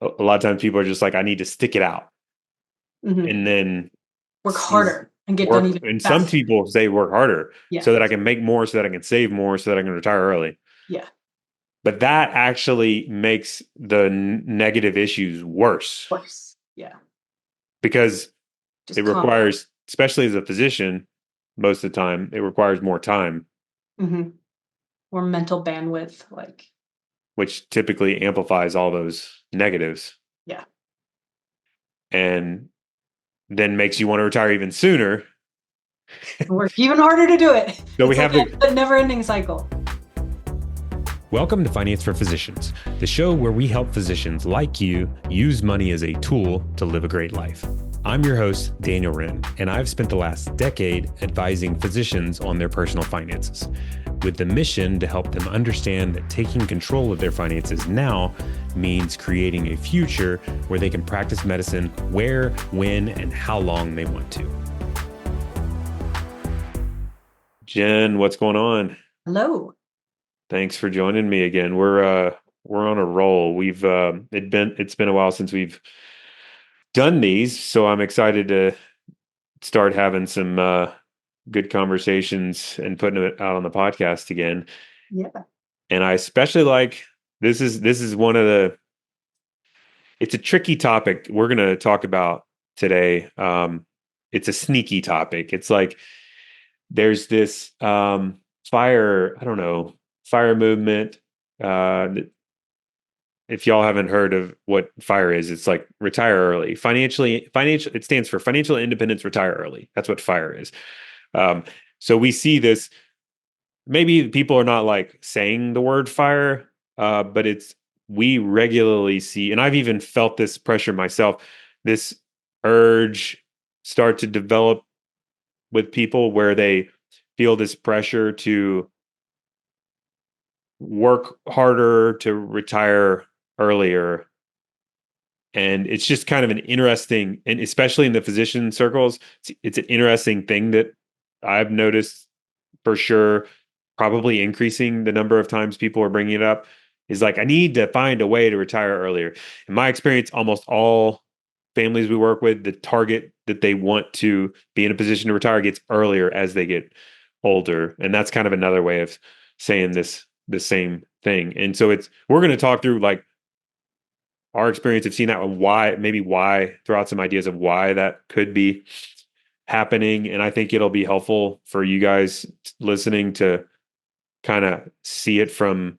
a lot of times people are just like, I need to stick it out. Hmm. And then Work harder and get done work. even And some faster. people say work harder Yeah. so that I can make more, so that I can save more, so that I can retire early. Yeah. But that actually makes the negative issues worse Worse. Yeah. because Just it compound. requires, especially as a physician, most of the time, it requires more time, Hmm. Or mental bandwidth. Like, which typically amplifies all those negatives yeah. and then makes you want to retire even sooner. Work even harder to do it. So we It's like have the a never ending cycle. Welcome to Finance for Physicians, the show where we help physicians like you use money as a tool to live a great life. I'm your host, Daniel Wren, and I've spent the last decade advising physicians on their personal finances, with the mission to help them understand that taking control of their finances now means creating a future where they can practice medicine where, when, and how long they want to. Jen, what's going on? Hello. Thanks for joining me again. We're on a roll. It's been a while since we've done these, so I'm excited to start having some good conversations and putting it out on the podcast again. Yeah. And I especially like this is one of the it's a tricky topic we're going to talk about today. It's a sneaky topic. It's like there's this fire, I don't know, fire movement. If y'all haven't heard of what FIRE is, it's like retire early. Financial, it stands for financial independence, retire early. That's what FIRE is. Um, so we see this. Maybe people are not like saying the word fire, but we regularly see, and I've even felt this pressure myself, this urge start to develop with people where they feel this pressure to work harder, to retire earlier. And it's just kind of an interesting, and especially in the physician circles, it's an interesting thing that I've noticed for sure, probably increasing the number of times people are bringing it up is like, I need to find a way to retire earlier. In my experience, almost all families we work with, the target that they want to be in a position to retire gets earlier as they get older. And that's kind of another way of saying the same thing. And so we're going to talk through like our experience of seeing that and why throw out some ideas of why that could be happening. And I think it'll be helpful for you guys listening to kind of see it from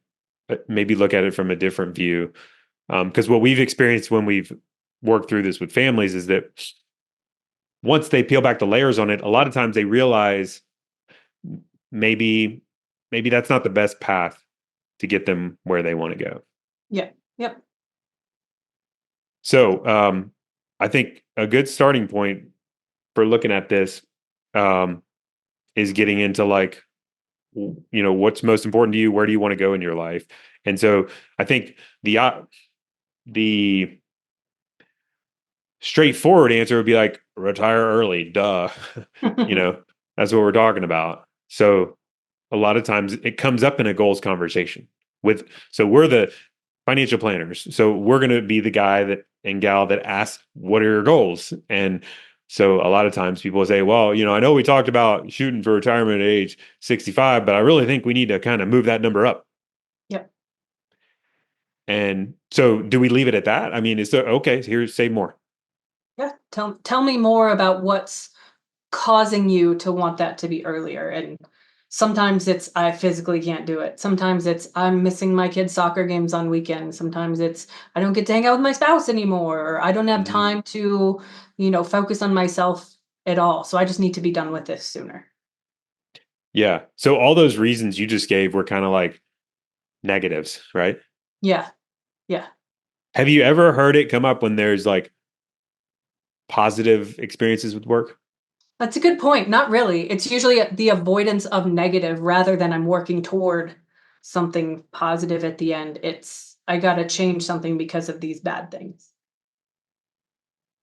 maybe look at it from a different view. Because what we've experienced when we've worked through this with families is that once they peel back the layers on it, a lot of times they realize maybe that's not the best path to get them where they want to go. Yeah. Yep. So I think a good starting point for looking at this um, is getting into like, what's most important to you? Where do you want to go in your life? And so I think the straightforward answer would be like retire early, duh. That's what we're talking about. So a lot of times it comes up in a goals conversation so we're the financial planners. So we're going to be the guy that and gal that asks, what are your goals? And so a lot of times people say, well, I know we talked about shooting for retirement at age 65, but I really think we need to kind of move that number up. Yep. And so do we leave it at that? I mean, is there, okay, here's say more. Yeah. Tell me more about what's causing you to want that to be earlier. And sometimes it's I physically can't do it. Sometimes it's I'm missing my kids' soccer games on weekends. Sometimes it's I don't get to hang out with my spouse anymore, or I don't have Mhm. time to, focus on myself at all. So I just need to be done with this sooner. Yeah. So all those reasons you just gave were kind of like negatives, right? Yeah. Yeah. Have you ever heard it come up when there's like positive experiences with work? That's a good point. Not really. It's usually the avoidance of negative rather than I'm working toward something positive at the end. It's I got to change something because of these bad things.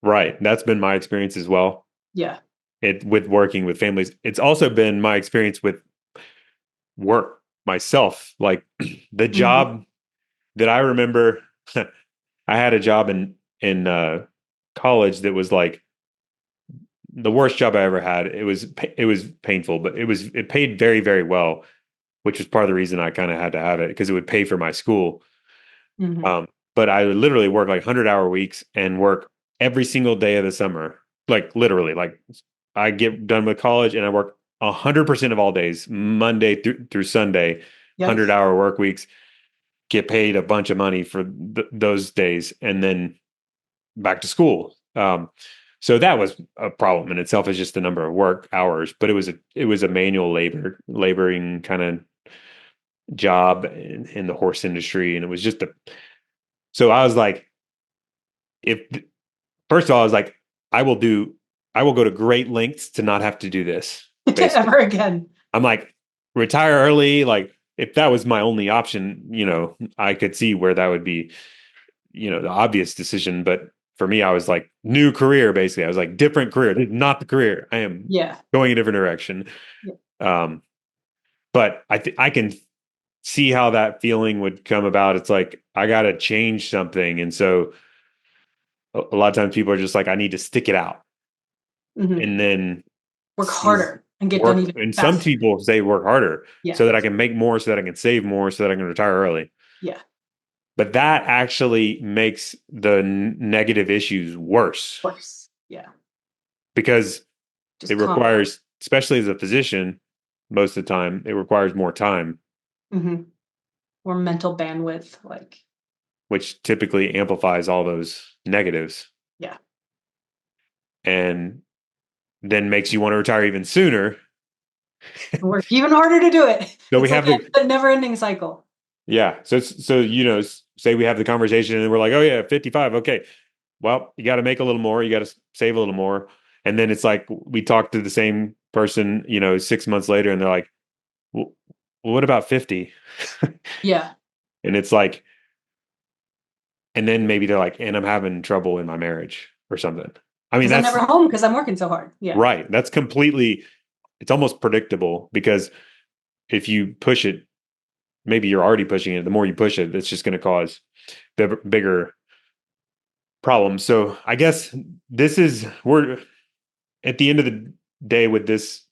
Right. That's been my experience as well. Yeah. It with working with families. It's also been my experience with work myself. Like the Mhm. job that I remember, I had a job in college that was like the worst job I ever had. It was painful, but it paid very, very well, which was part of the reason I kind of had to have it because it would pay for my school. Hmm. But I would literally work like 100-hour weeks and work every single day of the summer. Like literally, like I get done with college and I work 100% of all days, Monday through Sunday, Yikes. 100-hour work weeks, get paid a bunch of money for those days, and then back to school. So that was a problem in itself, is just the number of work hours, but it was a manual laboring kind of job in the horse industry, and it was just a. So I was like, if first of all, I was like, I will do, I will go to great lengths to not have to do this. Basically, Ever again. I'm like, retire early. Like, if that was my only option, I could see where that would be, the obvious decision. But for me, I was like, new career, basically. I was like, different career. This is not the career. I am Yeah. going a different direction. Yeah. Um, but I can see how that feeling would come about. It's like, I got to change something. And so a lot of times people are just like, I need to stick it out. Hmm. And then Work see harder and get done work. even And some faster. people say work harder Yeah. so that I can make more, so that I can save more, so that I can retire early. Yeah. But that actually makes the negative issues worse Worse. Yeah. because Just it compound. requires, especially as a physician, most of the time, it requires more time, Hmm. Or mental bandwidth. Like, which typically amplifies all those negatives yeah. and then makes you want to retire even sooner. Work even harder to do it. So we It's like have the, a never ending cycle. yeah. So say we have the conversation and we're like, oh yeah, 55. Okay. Well, you got to make a little more, you got to save a little more. And then it's like we talk to the same person, 6 months later, and they're like, well, what about 50? Yeah. And it's like, and then maybe they're like, and I'm having trouble in my marriage or something. I mean, Because I'm that's never home because I'm working so hard. Yeah. right. That's completely, it's almost predictable because if you push it, maybe you're already pushing it. The more you push it, it's just going to cause bigger problems. So I guess we're at the end of the day with this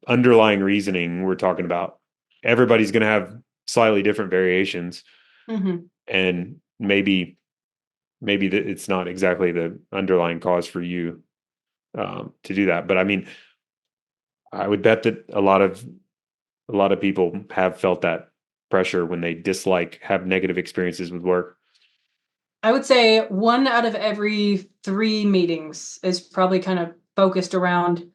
underlying reasoning we're talking about. Everybody's going to have slightly different variations, Hmm. and maybe that it's not exactly the underlying cause for you to do that. But I mean, I would bet that a lot of people have felt that pressure when they have negative experiences with work. I would say 1 out of every 3 meetings is probably kind of focused around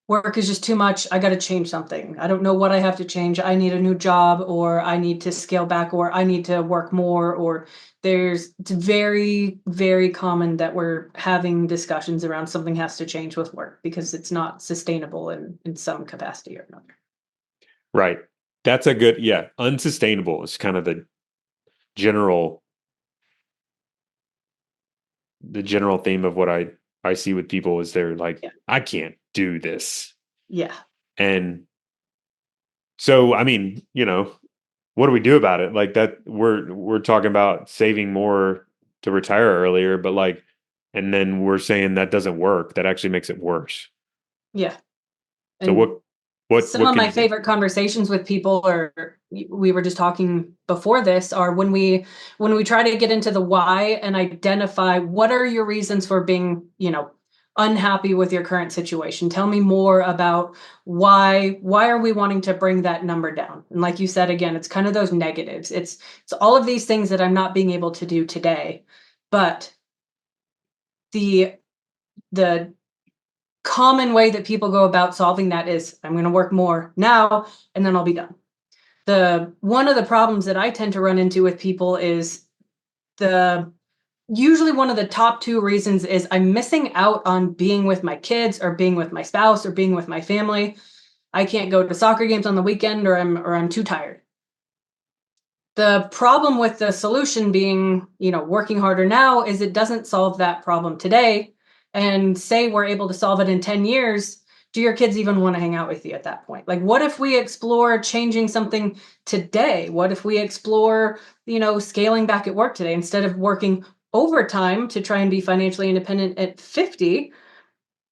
work is just too much. I got to change something. I don't know what I have to change. I need a new job, or I need to scale back, or I need to work more, or it's very, very common that we're having discussions around something has to change with work because it's not sustainable in some capacity or another. Right. That's a good, yeah. Unsustainable is kind of general the general theme of what I see with people is they're like, Yeah. I can't do this. Yeah. And so, I mean, what do we do about it? Like that we're talking about saving more to retire earlier, but like, and then we're saying that doesn't work. That actually makes it worse. Yeah. So And some what of can my you do? favorite conversations with people, or we were just talking before this, are when we try to get into the why and identify what are your reasons for being, unhappy with your current situation. Tell me more about why are we wanting to bring that number down? And like you said, again, it's kind of those negatives. It's all of these things that I'm not being able to do today, but the the common way that people go about solving that is I'm going to work more now and then I'll be done. The one of the problems that I tend to run into with people is the usually one of the top 2 reasons is I'm missing out on being with my kids or being with my spouse or being with my family. I can't go to soccer games on the weekend, or I'm too tired. The problem with the solution being, working harder now is it doesn't solve that problem today. And say we're able to solve it in 10 years, do your kids even want to hang out with you at that point? Like, what if we explore changing something today? What if we explore, scaling back at work today instead of working overtime to try and be financially independent at 50,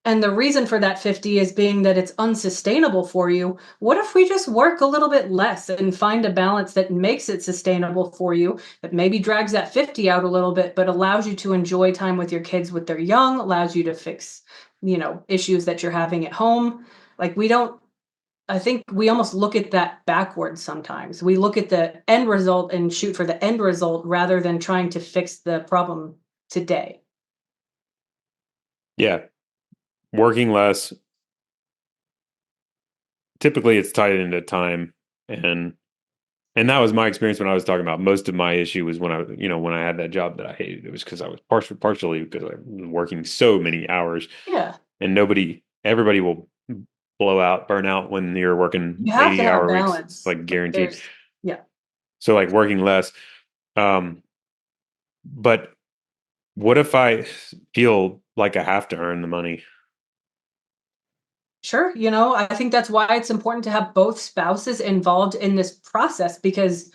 and the reason for that 50 is being that it's unsustainable for you. What if we just work a little bit less and find a balance that makes it sustainable for you, that maybe drags that 50 out a little bit, but allows you to enjoy time with your kids when they're young, allows you to fix, issues that you're having at home. Like we don't I think we almost look at that backwards sometimes. We look at the end result and shoot for the end result rather than trying to fix the problem today. Yeah. Working less, typically it's tied into time, and that was my experience when I was talking about most of my issue was when I had that job that I hated. It was because I was partially because I was working so many hours, Yeah. and everybody will blow out, burn out when you're working You have to have 80-hour weeks, balance. like Like guaranteed. yeah. So like working less. But what if I feel like I have to earn the money? Sure. I think that's why it's important to have both spouses involved in this process, because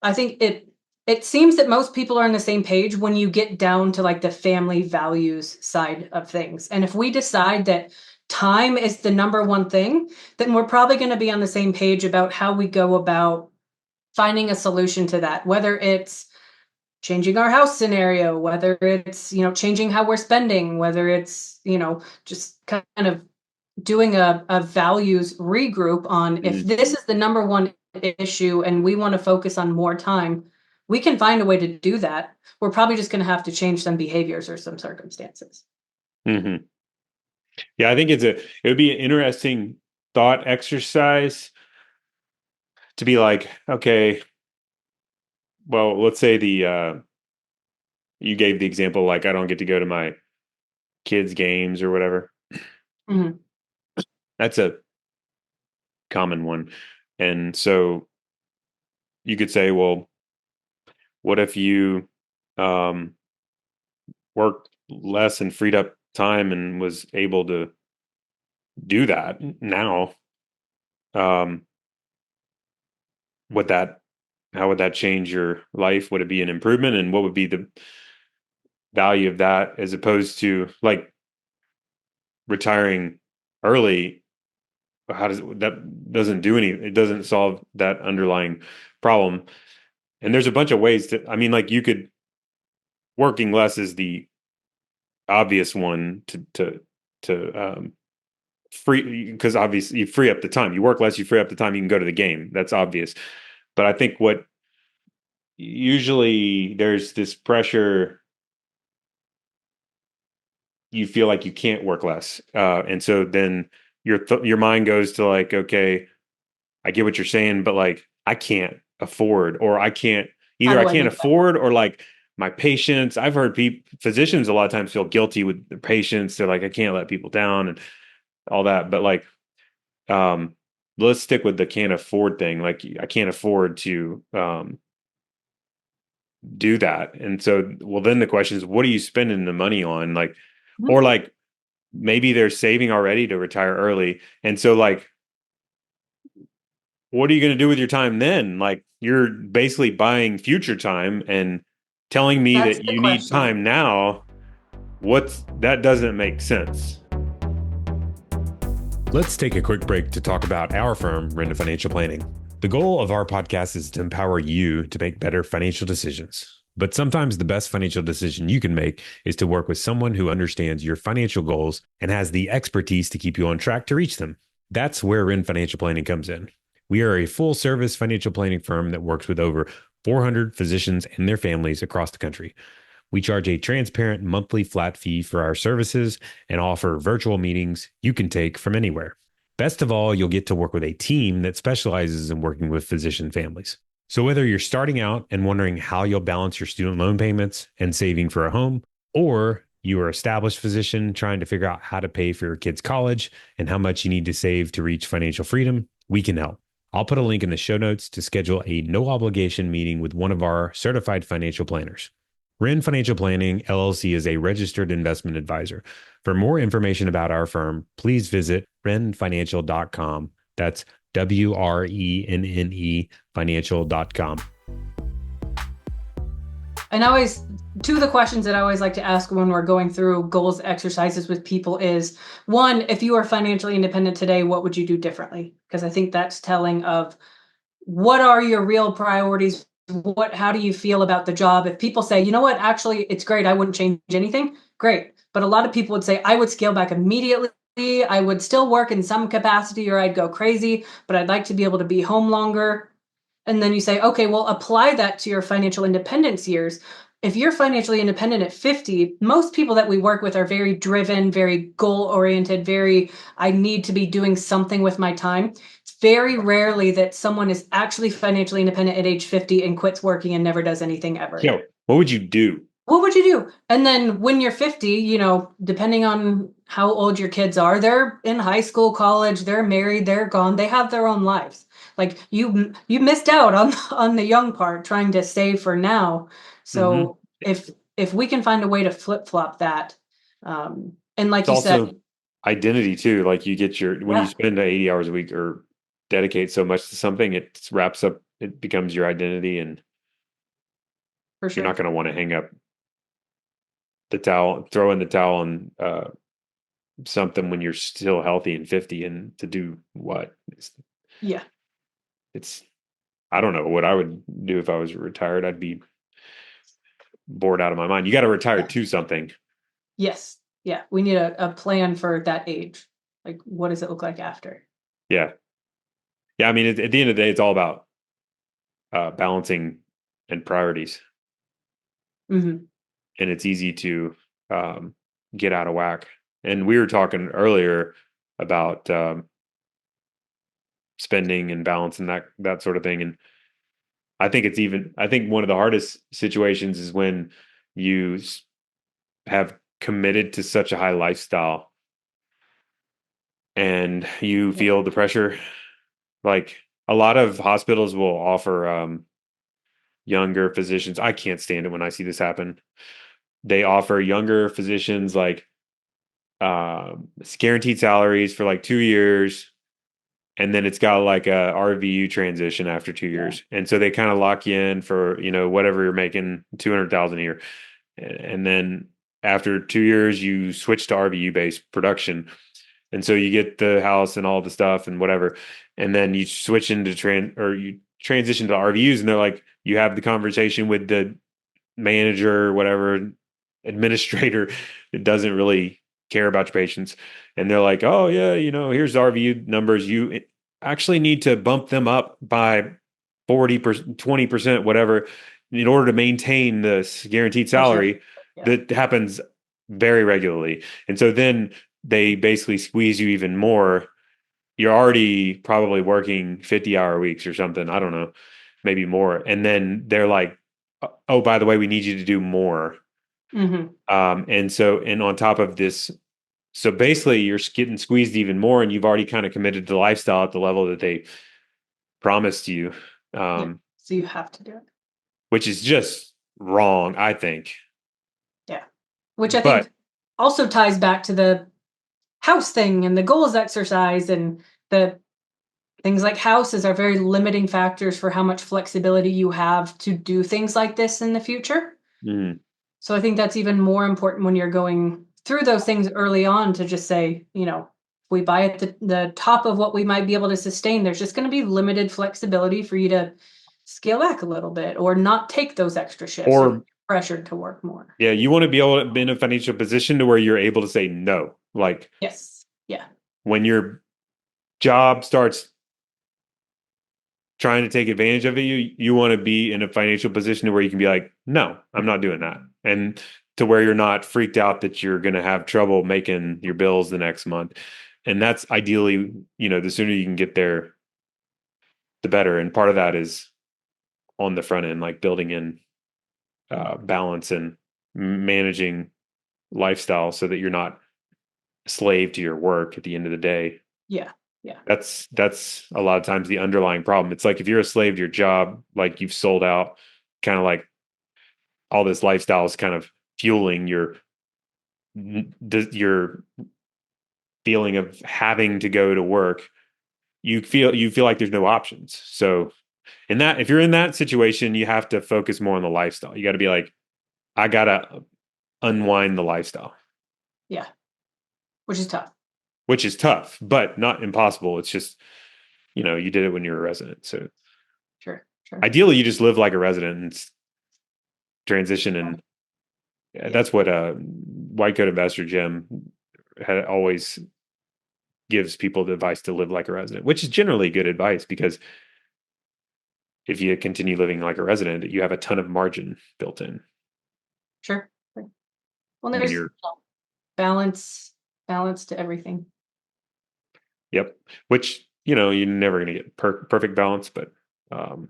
I think it seems that most people are on the same page when you get down to like the family values side of things. And if we decide that time is the number one thing, then we're probably going to be on the same page about how we go about finding a solution to that, whether it's changing our house scenario, whether it's, changing how we're spending, whether it's, just kind of doing a values regroup on if Mm. this is the number one issue and we want to focus on more time, we can find a way to do that. We're probably just going to have to change some behaviors or some circumstances. Hmm. Yeah, I think it would be an interesting thought exercise to be like, okay, well, let's say you gave the example like I don't get to go to my kids' games or whatever. Mhm. That's a common one. And so you could say, well, what if you um, worked less and freed up time and was able to do that now? Um, would that how would that change your life? Would it be an improvement? And what would be the value of that as opposed to like retiring early? How does that doesn't do any, it doesn't solve that underlying problem. And there's a bunch of ways to, I mean, like you could, working less is the obvious one to free, because obviously you free up the time. You work less, you free up the time, you can go to the game. That's obvious. But I think what usually there's this pressure, you feel like you can't work less. And so then your mind goes to like, okay, I get what you're saying, but like I can't afford, or I can't, How either I do I can't make that afford, work? or like my patients. I've heard physicians a lot of times feel guilty with their patients. They're like, I can't let people down and all that. But like, um, let's stick with the can't afford thing. Like I can't afford to do that. And so, well, then the question is, what are you spending the money on? Like, Mhm. or like maybe they're saving already to retire early. And so like, what are you going to do with your time then? Like you're basically buying future time and telling me That's that the you need question. time now. That doesn't make sense. Let's take a quick break to talk about our firm, Renda Financial Planning. The goal of our podcast is to empower you to make better financial decisions. But sometimes the best financial decision you can make is to work with someone who understands your financial goals and has the expertise to keep you on track to reach them. That's where Ren Financial Planning comes in. We are a full service financial planning firm that works with over 400 physicians and their families across the country. We charge a transparent monthly flat fee for our services and offer virtual meetings you can take from anywhere. Best of all, you'll get to work with a team that specializes in working with physician families. So whether you're starting out and wondering how you'll balance your student loan payments and saving for a home, or you are an established physician trying to figure out how to pay for your kids' college and how much you need to save to reach financial freedom, we can help. I'll put a link in the show notes to schedule a no obligation meeting with one of our certified financial planners. Ren Financial Planning LLC is a registered investment advisor. For more information about our firm, please visit renfinancial.com. That's WRENNE financial.com. And I always, two of the questions that I always like to ask when we're going through goals exercises with people is one, if you are financially independent today, what would you do differently? Because I think that's telling of what are your real priorities? How do you feel about the job? If people say, you know what, actually, it's great, I wouldn't change anything, great. But a lot of people would say, I would scale back immediately. I would still work in some capacity or I'd go crazy, but I'd like to be able to be home longer. And then you say, okay, well, apply that to your financial independence years. If you're financially independent at 50, most people that we work with are very driven, very goal oriented, very, I need to be doing something with my time. It's very rarely that someone is actually financially independent at age 50 and quits working and never does anything ever. Yo, what would you do? What would you do? And then when you're 50, depending on how old your kids are, they're in high school, college, they're married, they're gone, they have their own lives. Like you missed out on on the young part trying to save for now. Hmm. So if we can find a way to flip-flop that, and like It's you said, also identity too. Like you get your when you yeah, spend 80 hours a week or dedicate so much to something, it wraps up, it becomes your identity, and for you're not sure. going to want to hang up the towel, throw in the towel on something when you're still healthy and 50, and to do what? Yeah. It's I don't know what I would do if I was retired. I'd be bored out of my mind. You got to retire Yeah. to something. Yes. Yeah. We need a plan for that age. Like what does it look like after? Yeah. Yeah. I mean, at the end of the day, it's all about balancing and priorities. Hmm. And it's easy to um, get out of whack. And we were talking earlier about spending and balance and that sort of thing. And I think one of the hardest situations is when you have committed to such a high lifestyle and you Yeah. feel the pressure. Like a lot of hospitals will offer younger physicians. I can't stand it when I see this happen. They offer younger physicians like guaranteed salaries for like 2 years, and then it's got like a RVU transition after two Yeah. years, and so they kind of lock you in for whatever you're making, 200,000 a year, and then after 2 years you switch to RVU based production, and so you get the house and all the stuff and whatever, and then you switch into you transition to RVUs, and they're like you have the conversation with the manager or whatever administrator that doesn't really care about your patients, and they're like, oh yeah, here's the RVU numbers, you actually need to bump them up by 40%, 20%, whatever, in order to maintain this guaranteed For sure. salary. Yeah. That happens very regularly, and so then they basically squeeze you even more. You're already probably working 50-hour weeks or something, I don't know, maybe more, and then they're like, oh, by the way, we need you to do more. Hmm. And on top of this, so basically you're getting squeezed even more, and you've already kind of committed to the lifestyle at the level that they promised you, Yeah. um, So you have to do it. which is just wrong, I think. Yeah. Which I But think also ties back to the house thing and the goals exercise and the things like houses are very limiting factors for how much flexibility you have to do things like this in the future. mm, So I think that's even more important when you're going through those things early on to just say, we buy at the top of what we might be able to sustain, there's just going to be limited flexibility for you to scale back a little bit or not take those extra shifts or or pressured to work more. yeah, you want to be able to be in a financial position to where you're able to say no. Like Yes. Yeah. when your job starts trying to take advantage of it, you want to be in a financial position to where you can be like, no, I'm not doing that. And to where you're not freaked out that you're going to have trouble making your bills the next month. And that's ideally, the sooner you can get there, the better. And part of that is on the front end, like building in balance and managing lifestyle so that you're not a slave to your work at the end of the day. Yeah. Yeah. That's a lot of times the underlying problem. It's like if you're a slave to your job, like you've sold out, kind of like all this lifestyle is kind of fueling your feeling of having to go to work. You feel like there's no options. So in that, if you're in that situation, you have to focus more on the lifestyle. You got to be like, I gotta unwind the lifestyle, Yeah, which is tough. which is tough, but not impossible. It's just, you did it when you were a resident. So Sure, sure. ideally you just live like a resident and transition. And Yeah. that's what White Coat Investor Jim had always gives people the advice to live like a resident, which is generally good advice because if you continue living like a resident, you have a ton of margin built in Sure. Sure. Well, when there's you're, balance, balance to everything. yep, which, you're never going to get perfect balance, but um,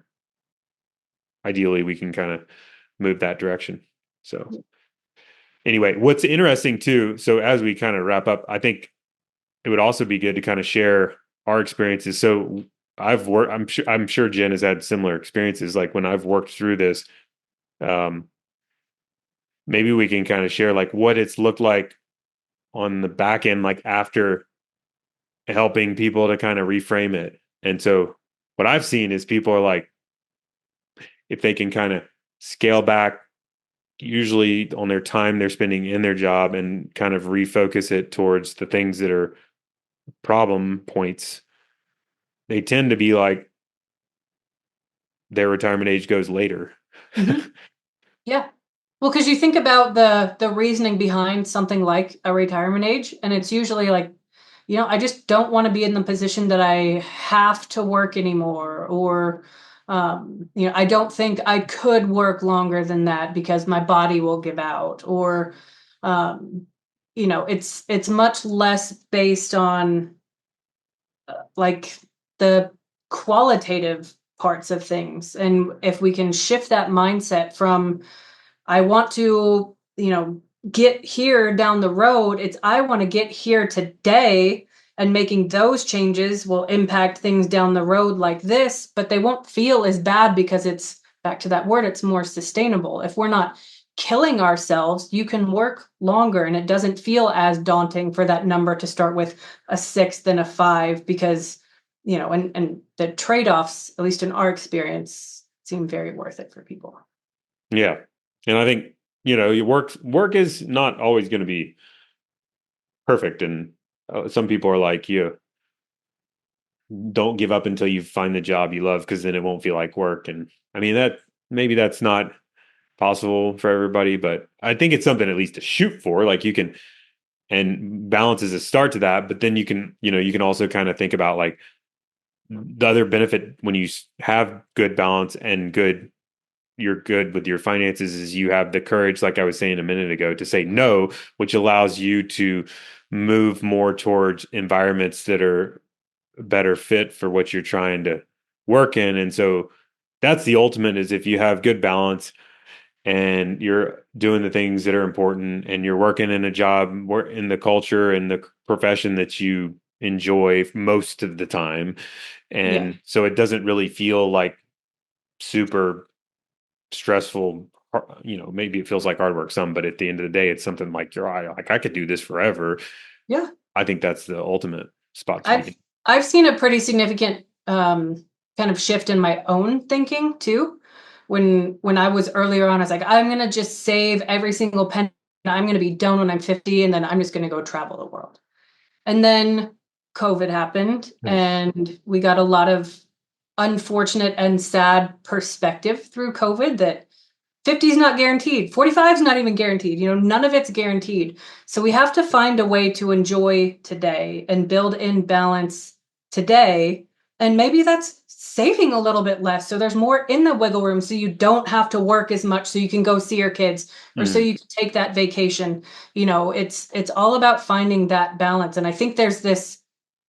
ideally we can kind of move that direction. So anyway, what's interesting too, so as we kind of wrap up, I think it would also be good to kind of share our experiences. So I've worked, I'm sure Jen has had similar experiences. Like when I've worked through this, um, maybe we can kind of share like what it's looked like on the back end, like after helping people to kind of reframe it. And so what I've seen is people are like, if they can kind of scale back, usually on their time they're spending in their job and kind of refocus it towards the things that are problem points, they tend to be like their retirement age goes later. Hmm. Yeah. Well, because you think about the reasoning behind something like a retirement age, and it's usually like, I just don't want to be in the position that I have to work anymore, or I don't think I could work longer than that because my body will give out, or um, it's much less based on like the qualitative parts of things. And if we can shift that mindset from I want to, get here down the road. It's I want to get here today, and making those changes will impact things down the road like this, but they won't feel as bad because it's back to that word, it's more sustainable. If we're not killing ourselves, you can work longer and it doesn't feel as daunting for that number to start with a 6 than a 5 because, and the trade-offs, at least in our experience, seem very worth it for people. Yeah. And I think, your work is not always going to be perfect. And some people are like, you don't give up until you find the job you love because then it won't feel like work. And I mean, that maybe that's not possible for everybody, but I think it's something at least to shoot for. Like you can, and balance is a start to that, but then you can also kind of think about like the other benefit when you have good balance and you're good with your finances is you have the courage, like I was saying a minute ago, to say no, which allows you to move more towards environments that are better fit for what you're trying to work in. And so that's the ultimate is if you have good balance and you're doing the things that are important and you're working in a job in the culture and the profession that you enjoy most of the time. Yeah. And so it doesn't really feel like super stressful. Maybe it feels like hard work some, but at the end of the day it's something like like I could do this forever. Yeah. I think that's the ultimate spot to be I've in. I've seen a pretty significant kind of shift in my own thinking too. When I was earlier on, I was like, I'm gonna just save every single penny. I'm gonna be done when I'm 50, and then I'm just gonna go travel the world. And then COVID happened, and we got a lot of unfortunate and sad perspective through COVID that 50 is not guaranteed. 45 is not even guaranteed. None of it's guaranteed. So we have to find a way to enjoy today and build in balance today. And maybe that's saving a little bit less. So there's more in the wiggle room so you don't have to work as much so you can go see your kids or so Mm, you can take that vacation. It's all about finding that balance. And I think there's this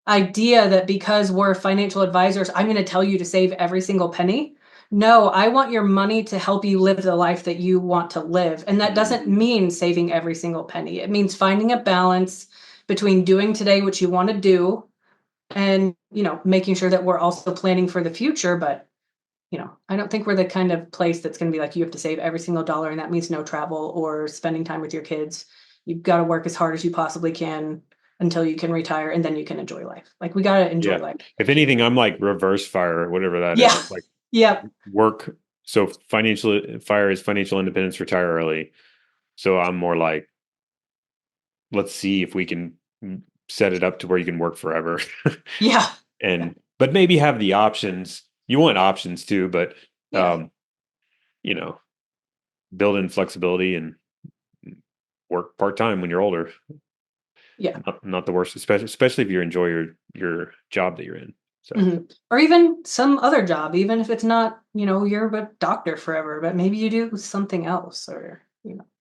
idea that because we're financial advisors, I'm going to tell you to save every single penny. No, I want your money to help you live the life that you want to live. And that mm, doesn't mean saving every single penny. It means finding a balance between doing today what you want to do and, making sure that we're also planning for the future. But, I don't think we're the kind of place that's going to be like, you have to save every single dollar. And that means no travel or spending time with your kids. You've got to work as hard as you possibly can until you can retire and then you can enjoy life. Like we got to enjoy yeah. life If too. anything, I'm like reverse fire or whatever that is. Yeah. It's like Yep. work. So financial fire is financial independence, retire early. So I'm more like, let's see if we can set it up to where you can work forever. Yeah. Yeah. And but maybe have the options. You want options too, but Yeah. you know, build in flexibility and work part-time when you're older. Yeah. Not the worst, especially if you enjoy your job that you're in. So Or even some other job, even if it's not, you're a doctor forever, but maybe you do something else, or,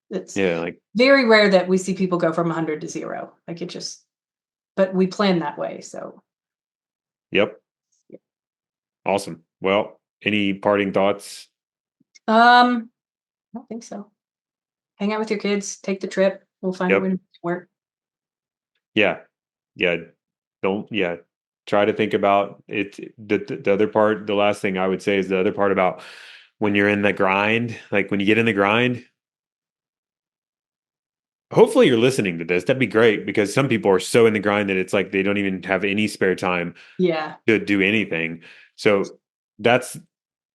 it's yeah, like very rare that we see people go from 100 to 0. Like it just, but we plan that way. So, yep. yeah. Awesome. Well, any parting thoughts? I don't think so. Hang out with your kids, take the trip. We'll find a way Yep. to work. Yeah. Yeah. Don't, yeah. Try to think about it. The other part, the last thing I would say is the other part about when you're in the grind, like when you get in the grind, hopefully you're listening to this. That'd be great because some people are so in the grind that it's like they don't even have any spare time Yeah. to do anything. So that's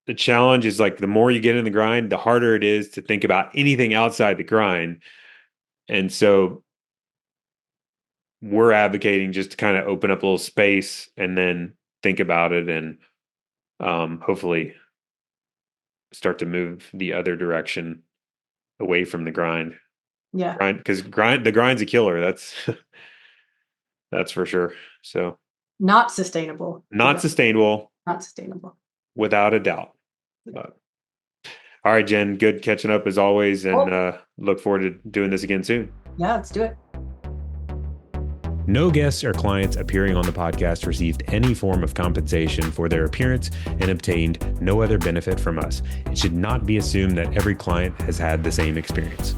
the challenge is like the more you get in the grind, the harder it is to think about anything outside the grind. And so we're advocating just to kind of open up a little space and then think about it and hopefully start to move the other direction away from the grind. Yeah. Grind because the grind's a killer. That's that's for sure. So Not sustainable. not sustainable Not sustainable. without a doubt. But, all right, Jen, good catching up as always, and Oh, look forward to doing this again soon. yeah, let's do it. No guests or clients appearing on the podcast received any form of compensation for their appearance and obtained no other benefit from us. It should not be assumed that every client has had the same experience.